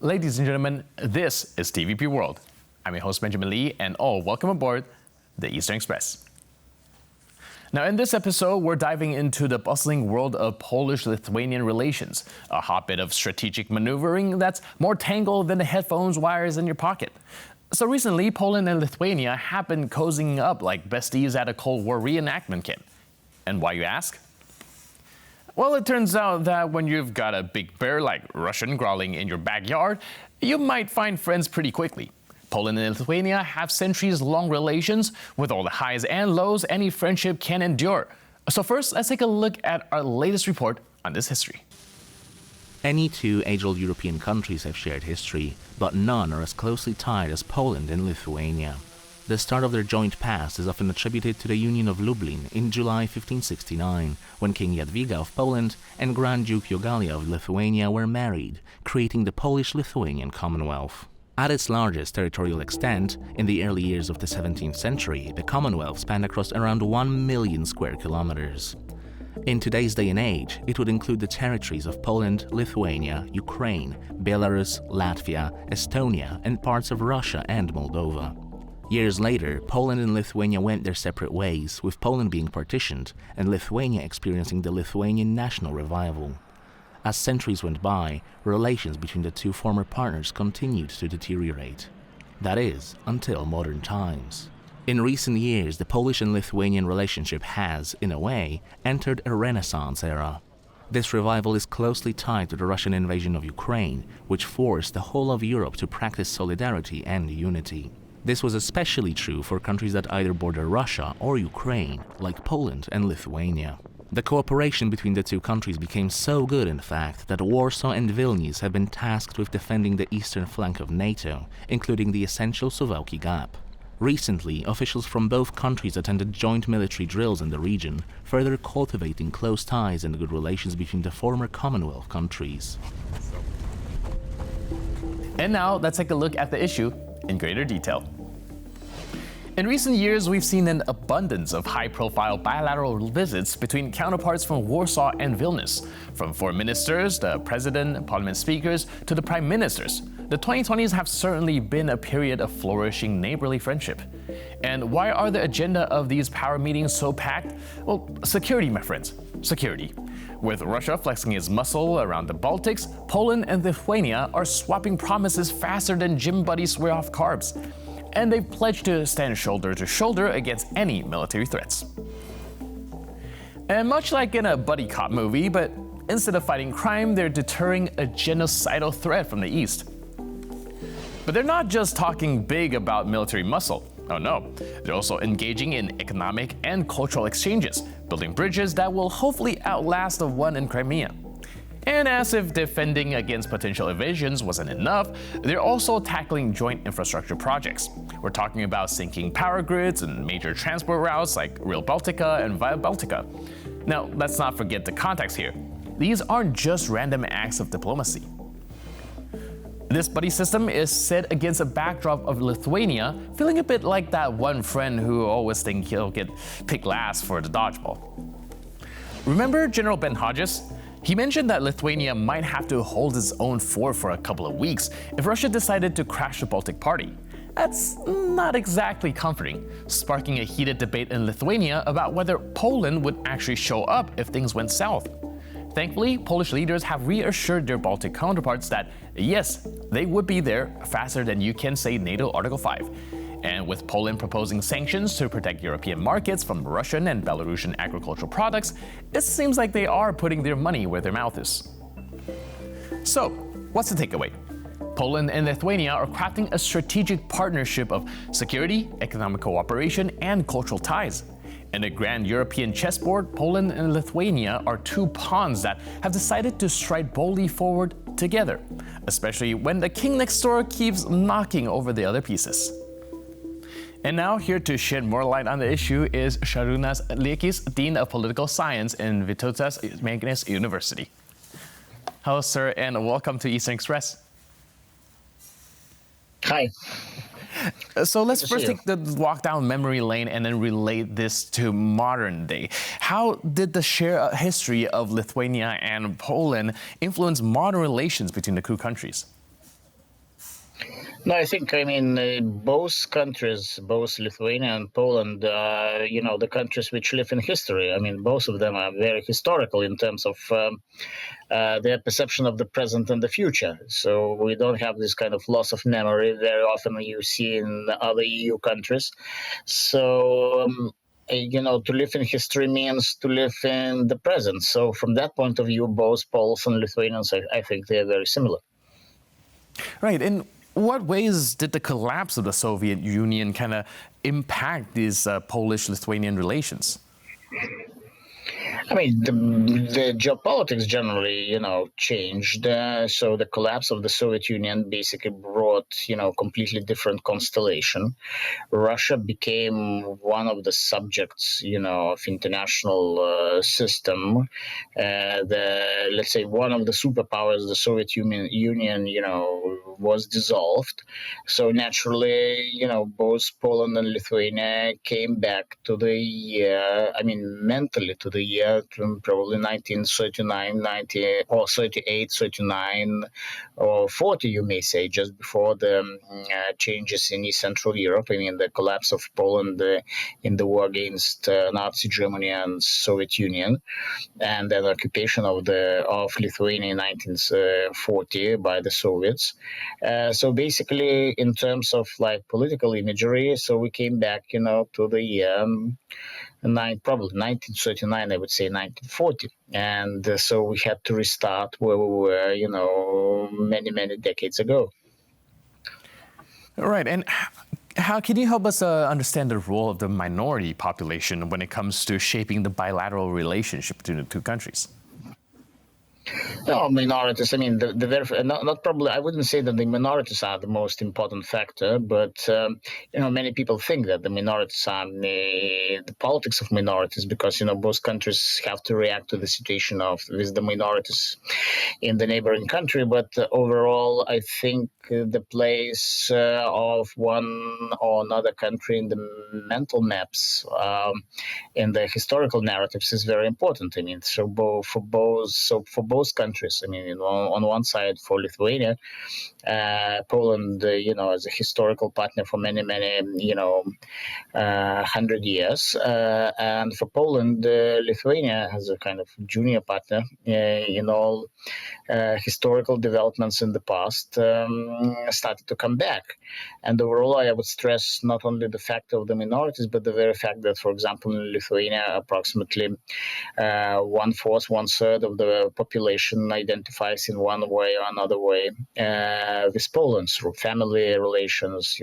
Ladies and gentlemen, this is TVP World. I'm your host, Benjamin Lee, and welcome aboard the Eastern Express. Now, in this episode, we're diving into the bustling world of Polish-Lithuanian relations, a hotbed of strategic maneuvering that's more tangled than the headphones wires in your pocket. So recently, Poland and Lithuania have been cozying up like besties at a Cold War reenactment camp. And why, you ask? Well, it turns out that when you've got a big bear like Russian growling in your backyard, you might find friends pretty quickly. Poland and Lithuania have centuries-long relations with all the highs and lows any friendship can endure. So first, let's take a look at our latest report on this history. Any two age-old European countries have shared history, but none are as closely tied as Poland and Lithuania. The start of their joint past is often attributed to the Union of Lublin in July 1569, when King Jadwiga of Poland and Grand Duke Jogaila of Lithuania were married, creating the Polish-Lithuanian Commonwealth. At its largest territorial extent, in the early years of the 17th century, the Commonwealth spanned across around 1 million square kilometers. In today's day and age, it would include the territories of Poland, Lithuania, Ukraine, Belarus, Latvia, Estonia, and parts of Russia and Moldova. Years later, Poland and Lithuania went their separate ways, with Poland being partitioned and Lithuania experiencing the Lithuanian national revival. As centuries went by, relations between the two former partners continued to deteriorate. That is, until modern times. In recent years, the Polish and Lithuanian relationship has, in a way, entered a Renaissance era. This revival is closely tied to the Russian invasion of Ukraine, which forced the whole of Europe to practice solidarity and unity. This was especially true for countries that either border Russia or Ukraine, like Poland and Lithuania. The cooperation between the two countries became so good, in fact, that Warsaw and Vilnius have been tasked with defending the eastern flank of NATO, including the essential Suwałki Gap. Recently, officials from both countries attended joint military drills in the region, further cultivating close ties and good relations between the former Commonwealth countries. And now, let's take a look at the issue in greater detail. In recent years, we've seen an abundance of high-profile bilateral visits between counterparts from Warsaw and Vilnius. From foreign ministers, the president, parliament speakers, to the prime ministers. The 2020s have certainly been a period of flourishing neighborly friendship. And why are the agenda of these power meetings so packed? Well, security, my friends, security. With Russia flexing its muscle around the Baltics, Poland and Lithuania are swapping promises faster than gym buddies swear off carbs. And they've pledged to stand shoulder to shoulder against any military threats. And much like in a buddy cop movie, but instead of fighting crime, they're deterring a genocidal threat from the east. But they're not just talking big about military muscle. Oh no, they're also engaging in economic and cultural exchanges, building bridges that will hopefully outlast the one in Crimea. And as if defending against potential invasions wasn't enough, they're also tackling joint infrastructure projects. We're talking about sinking power grids and major transport routes like Rail Baltica and Via Baltica. Now, let's not forget the context here. These aren't just random acts of diplomacy. This buddy system is set against a backdrop of Lithuania feeling a bit like that one friend who always thinks he'll get picked last for the dodgeball. Remember General Ben Hodges? He mentioned that Lithuania might have to hold its own fort for a couple of weeks if Russia decided to crash the Baltic Party. That's not exactly comforting, sparking a heated debate in Lithuania about whether Poland would actually show up if things went south. Thankfully, Polish leaders have reassured their Baltic counterparts that, yes, they would be there faster than you can say NATO Article 5. And with Poland proposing sanctions to protect European markets from Russian and Belarusian agricultural products, it seems like they are putting their money where their mouth is. So, what's the takeaway? Poland and Lithuania are crafting a strategic partnership of security, economic cooperation, and cultural ties. In the grand European chessboard, Poland and Lithuania are two pawns that have decided to stride boldly forward together, especially when the king next door keeps knocking over the other pieces. And now, here to shed more light on the issue is Šarūnas Liekis, Dean of Political Science in Vytautas Magnus University. Hello, sir, and welcome to Eastern Express. Hi. So let's first take the walk down memory lane and then relate this to modern day. How did the shared history of Lithuania and Poland influence modern relations between the two countries? No, I think, both countries, both Lithuania and Poland, the countries which live in history. I mean, both of them are very historical in terms of their perception of the present and the future. So we don't have this kind of loss of memory very often you see in other EU countries. So, to live in history means to live in the present. So from that point of view, both Poles and Lithuanians, I think they are very similar. Right. In what ways did the collapse of the Soviet Union kind of impact these Polish-Lithuanian relations? I mean, the geopolitics generally, changed. So the collapse of the Soviet Union basically brought, completely different constellation. Russia became one of the subjects, of international system. Let's say one of the superpowers, the Soviet Union, was dissolved. So naturally, both Poland and Lithuania came back to the year, mentally to the year probably 1939, 90, or 38, 39, or 40, you may say, just before the changes in East Central Europe. I mean, the collapse of Poland in the war against Nazi Germany and Soviet Union, and then occupation of Lithuania in 1940 by the Soviets. So basically, in terms of like political imagery, so we came back, to the year probably 1939, I would say 1940, and so we had to restart where we were, many decades ago. All right, and how can you help us understand the role of the minority population when it comes to shaping the bilateral relationship between the two countries? No, minorities. I mean, not probably. I wouldn't say that the minorities are the most important factor, but many people think that the minorities are the politics of minorities because both countries have to react to the situation with the minorities in the neighboring country. But overall, I think the place of one or another country in the mental maps, in the historical narratives, is very important. I mean, for both countries. I mean, on one side, for Lithuania, Poland, as a historical partner for many, 100 years, and for Poland, Lithuania as a kind of junior partner in all historical developments in the past started to come back. And overall, I would stress not only the fact of the minorities, but the very fact that, for example, in Lithuania, approximately 1/4, 1/3 of the population identifies in one way or another way with Poland through family relations,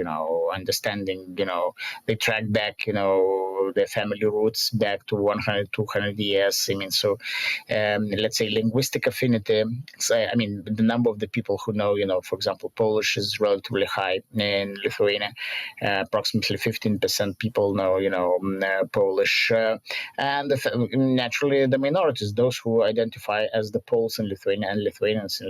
understanding, they track back, their family roots back to 100, 200 years. I mean, so let's say linguistic affinity. So, I mean, the number of the people who know, for example, Polish is relatively high in Lithuania. Approximately 15% people know, Polish. And naturally, the minorities, those who identify as the Poles in Lithuania and Lithuanians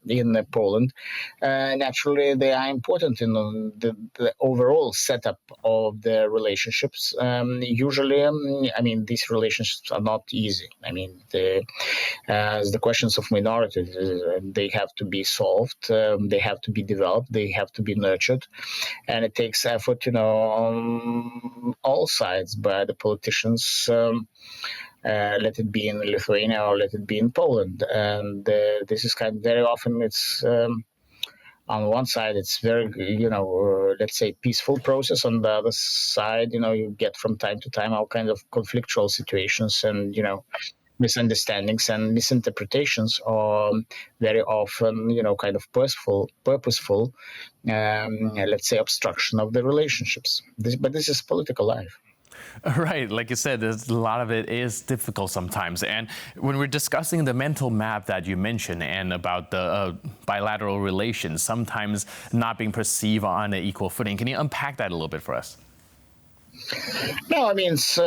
in Poland, naturally, they are important in the overall setup of the relationships. Usually, these relationships are not easy. I mean, the questions of minorities, they have to be solved, they have to be developed, they have to be nurtured, and it takes effort, on all sides by the politicians. Let it be in Lithuania or let it be in Poland, and this is kind of very often it's. On one side, it's very, let's say, peaceful process. On the other side, you get from time to time all kinds of conflictual situations and, misunderstandings and misinterpretations, or very often, kind of purposeful, let's say, obstruction of the relationships. But this is political life. Right, like you said, a lot of it is difficult sometimes. And when we're discussing the mental map that you mentioned and about the bilateral relations sometimes not being perceived on an equal footing, can you unpack that a little bit for us? No, I mean, it's,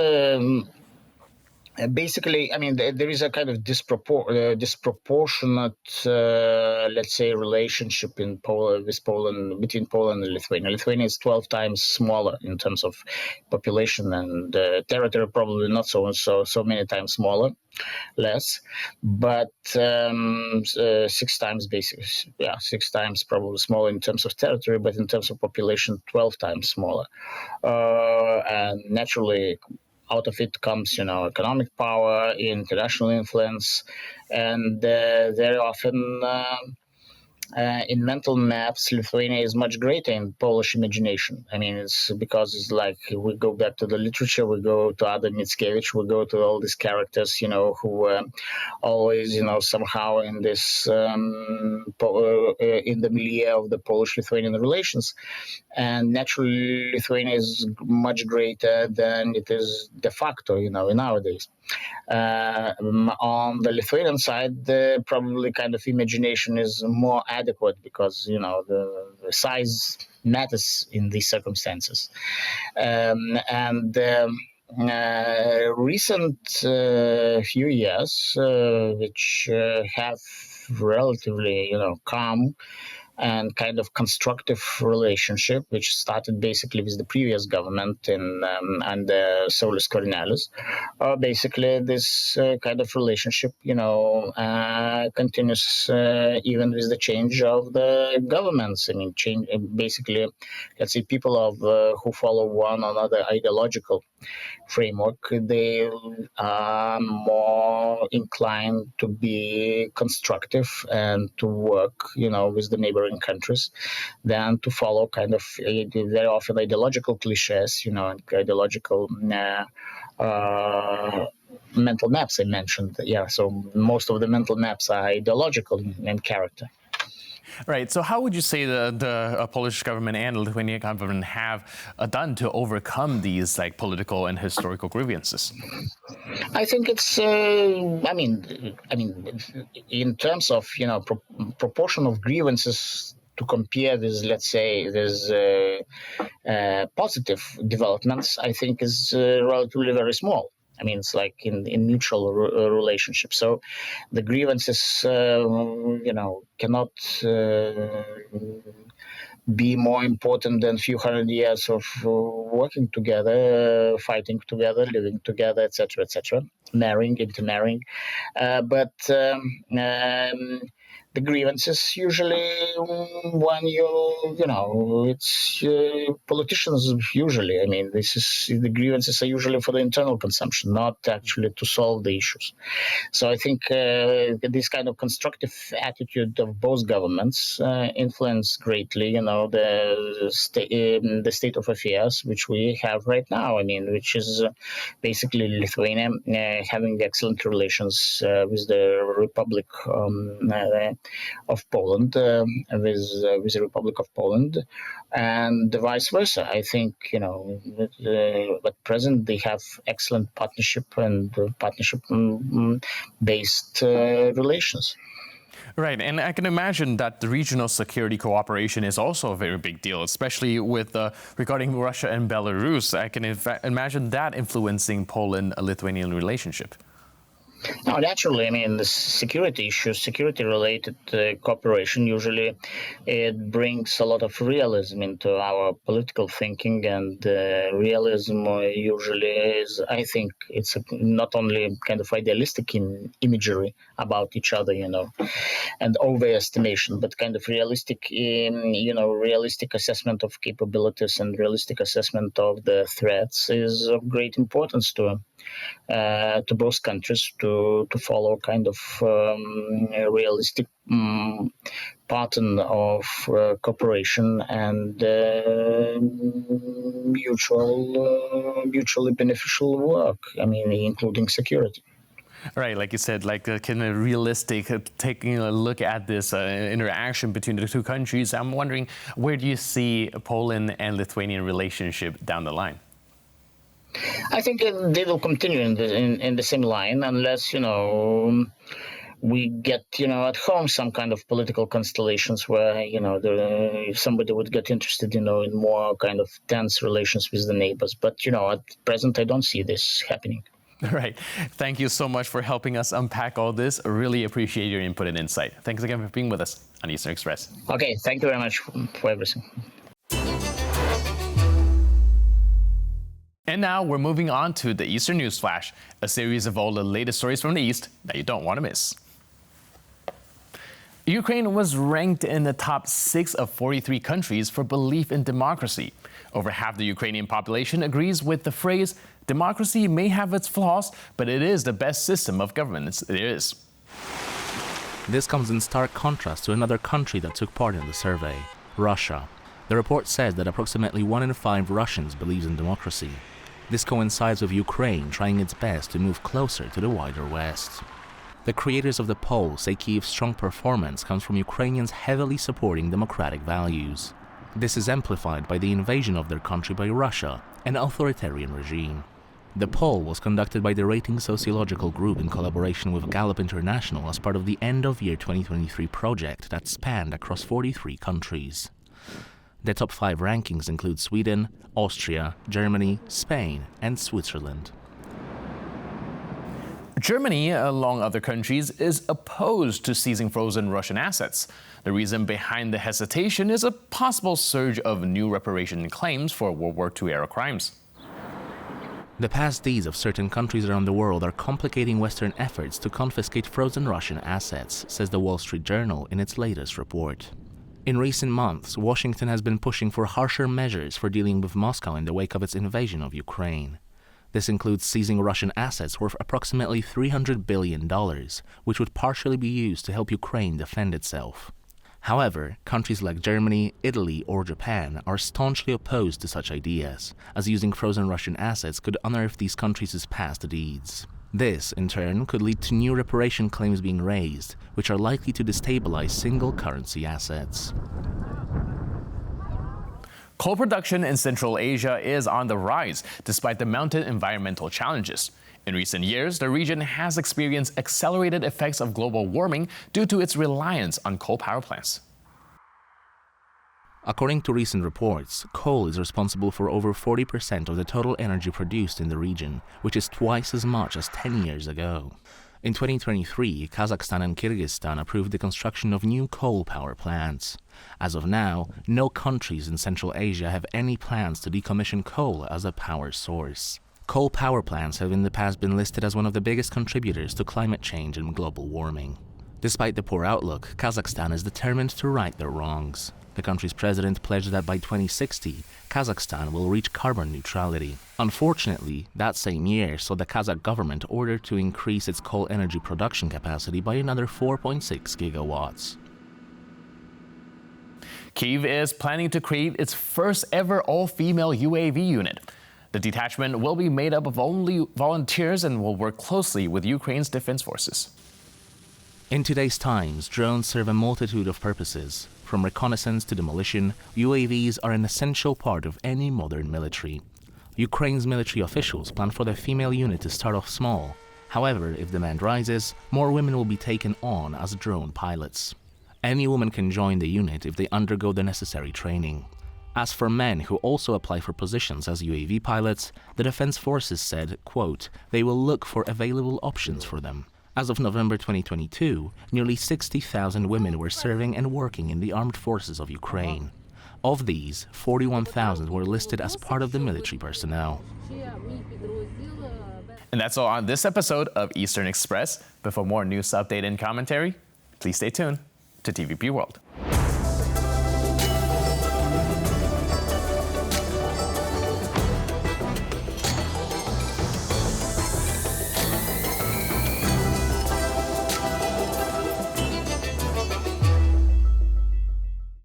Basically, I mean, there is a kind of disproportionate, let's say, relationship in Poland between Poland and Lithuania. Lithuania is 12 times smaller in terms of population and territory, probably not so many times smaller, less, but 6 times basically, 6 times probably smaller in terms of territory, but in terms of population, 12 times smaller, and naturally out of it comes, economic power, international influence, and very often in mental maps, Lithuania is much greater in Polish imagination. I mean, it's because it's like we go back to the literature, we go to Adam Mickiewicz, we go to all these characters, who always, somehow in this in the milieu of the Polish-Lithuanian relations, and naturally, Lithuania is much greater than it is de facto, in nowadays. On the Lithuanian side, probably kind of imagination is more adequate because the size matters in these circumstances, and. Recent few years, which have relatively, calm and kind of constructive relationship, which started basically with the previous government and Saulius Skvernelis. Basically, this kind of relationship, continues even with the change of the governments. I mean, basically, let's say people who follow one another ideological framework, they are more inclined to be constructive and to work, with the neighboring countries than to follow kind of very often ideological cliches, and ideological mental maps I mentioned. Yeah, so most of the mental maps are ideological in character. Right. So how would you say the Polish government and the Lithuanian government have done to overcome these political and historical grievances? I think it's. I mean, in terms of proportion of grievances to compare with, let's say, there's positive developments, I think is relatively very small. I mean, it's like in mutual relationships. So the grievances, cannot be more important than a few hundred years of working together, fighting together, living together, etc., marrying, intermarrying. But the grievances usually when it's politicians usually. I mean, the grievances are usually for the internal consumption, not actually to solve the issues. So I think this kind of constructive attitude of both governments influence greatly, the state of affairs which we have right now. I mean, which is basically Lithuania having excellent relations with the Republic of Poland, with the Republic of Poland, and vice versa. I think at present they have excellent partnership and partnership-based relations. Right, and I can imagine that the regional security cooperation is also a very big deal, especially with regarding Russia and Belarus. I can imagine that influencing Poland-Lithuanian relationship. No, naturally, I mean, the security issues, security-related cooperation, usually it brings a lot of realism into our political thinking, and realism usually is, I think, it's not only kind of idealistic imagery about each other, and overestimation, but kind of realistic, realistic assessment of capabilities and realistic assessment of the threats is of great importance to both countries to follow kind of a realistic pattern of cooperation and mutually beneficial work. I mean, including security. Right, like you said, kind of realistic, taking a look at this interaction between the two countries. I'm wondering, where do you see Poland and Lithuanian relationship down the line? I think they will continue in the same line unless we get at home some kind of political constellations where somebody would get interested in more kind of tense relations with the neighbors. But at present I don't see this happening. Right. Thank you so much for helping us unpack all this. I really appreciate your input and insight. Thanks again for being with us on Eastern Express. Okay, thank you very much for everything. And now we're moving on to the Eastern News Flash, a series of all the latest stories from the East that you don't want to miss. Ukraine was ranked in the top 6 of 43 countries for belief in democracy. Over half the Ukrainian population agrees with the phrase, democracy may have its flaws, but it is the best system of governance there is. This comes in stark contrast to another country that took part in the survey, Russia. The report says that approximately 1 in 5 Russians believes in democracy. This coincides with Ukraine trying its best to move closer to the wider West. The creators of the poll say Kyiv's strong performance comes from Ukrainians heavily supporting democratic values. This is amplified by the invasion of their country by Russia, an authoritarian regime. The poll was conducted by the Rating Sociological Group in collaboration with Gallup International as part of the End of Year 2023 project that spanned across 43 countries. The top 5 rankings include Sweden, Austria, Germany, Spain, and Switzerland. Germany, along other countries, is opposed to seizing frozen Russian assets. The reason behind the hesitation is a possible surge of new reparation claims for World War II-era crimes. The past deeds of certain countries around the world are complicating Western efforts to confiscate frozen Russian assets, says the Wall Street Journal in its latest report. In recent months, Washington has been pushing for harsher measures for dealing with Moscow in the wake of its invasion of Ukraine. This includes seizing Russian assets worth approximately $300 billion, which would partially be used to help Ukraine defend itself. However, countries like Germany, Italy, or Japan are staunchly opposed to such ideas, as using frozen Russian assets could unearth these countries' past deeds. This, in turn, could lead to new reparation claims being raised, which are likely to destabilize single currency assets. Coal production in Central Asia is on the rise, despite the mounting environmental challenges. In recent years, the region has experienced accelerated effects of global warming due to its reliance on coal power plants. According to recent reports, coal is responsible for over 40% of the total energy produced in the region, which is twice as much as 10 years ago. In 2023, Kazakhstan and Kyrgyzstan approved the construction of new coal power plants. As of now, no countries in Central Asia have any plans to decommission coal as a power source. Coal power plants have in the past been listed as one of the biggest contributors to climate change and global warming. Despite the poor outlook, Kazakhstan is determined to right their wrongs. The country's president pledged that by 2060, Kazakhstan will reach carbon neutrality. Unfortunately, that same year saw the Kazakh government order to increase its coal energy production capacity by another 4.6 gigawatts. Kyiv is planning to create its first ever all-female UAV unit. The detachment will be made up of only volunteers and will work closely with Ukraine's defense forces. In today's times, drones serve a multitude of purposes. From reconnaissance to demolition, UAVs are an essential part of any modern military. Ukraine's military officials plan for the female unit to start off small. However, if demand rises, more women will be taken on as drone pilots. Any woman can join the unit if they undergo the necessary training. As for men who also apply for positions as UAV pilots, the Defense Forces said, quote, they will look for available options for them. As of November 2022, nearly 60,000 women were serving and working in the armed forces of Ukraine. Of these, 41,000 were listed as part of the military personnel. And that's all on this episode of Eastern Express. But for more news update and commentary, please stay tuned to TVP World.